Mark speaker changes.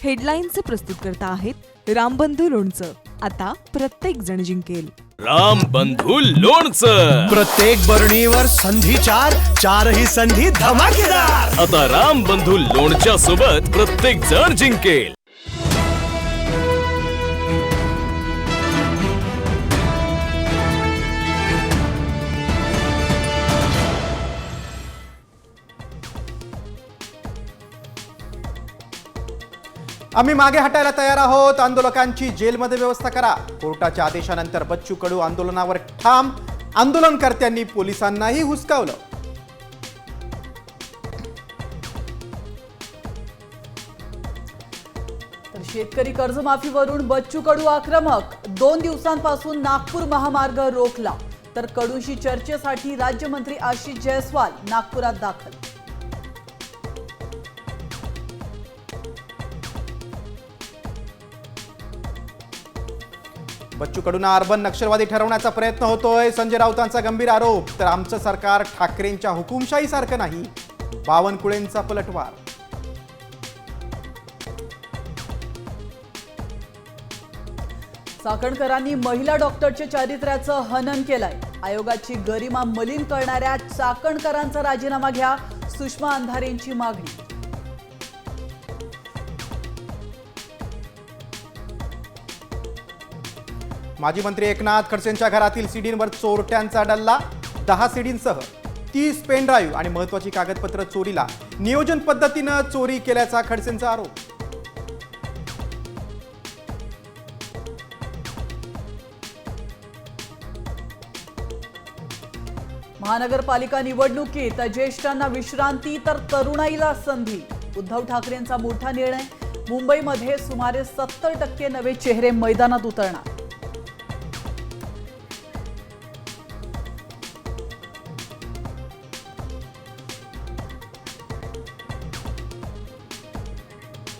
Speaker 1: हेडलाईनचे प्रस्तुतकर्ता आहेत रामबंधू लोणचं. आता प्रत्येक जण जिंकेल.
Speaker 2: रामबंधू लोणचं.
Speaker 3: प्रत्येक बरणीवर संधी चार, चारही संधी धमाकेदार.
Speaker 2: आता रामबंधू लोणच्या सोबत प्रत्येक जण जिंकेल.
Speaker 4: आम्ही मागे हटायला तयार आहोत. आंदोलकांची जेलमध्ये व्यवस्था करा. कोर्टाच्या आदेशानंतर बच्चू कडू आंदोलनावर ठाम. आंदोलनकर्त्यांनी पोलिसांनाही हुसकावलं.
Speaker 5: तर शेतकरी कर्जमाफीवरून बच्चू कडू आक्रमक. 2 दिवसांपासून नागपूर महामार्ग रोखला. तर कडूशी चर्चेसाठी राज्यमंत्री आशिष जयस्वाल नागपुरात दाखल.
Speaker 4: बच्चू कडूंना अर्बन नक्षलवादी ठरवण्याचा प्रयत्न होतोय. संजय राऊतांचा गंभीर आरोप. तर आमचं सरकार ठाकरेंच्या हुकुमशाहीसारखं नाही. बावनकुळेंचा पलटवार.
Speaker 5: चाकणकरांनी महिला डॉक्टरच्या चारित्र्याचं हनन केलंय. आयोगाची गरिमा मलिन करणाऱ्या चाकणकरांचा राजीनामा घ्या, सुषमा अंधारेंची मागणी.
Speaker 4: माजी मंत्री एकनाथ खडसेंच्या घरातील सीडींवर चोरट्यांचा डल्ला. 10 सीडींसह 30 पेन ड्राईव्ह आणि महत्वाची कागदपत्र चोरीला. नियोजन पद्धतीनं चोरी केल्याचा खडसेंचा आरोप.
Speaker 5: महानगरपालिका निवडणुकीत ज्येष्ठांना विश्रांती तर तरुणाईला संधी. उद्धव ठाकरेंचा मोठा निर्णय. मुंबईमध्ये सुमारे 70% नवे चेहरे मैदानात उतरणार.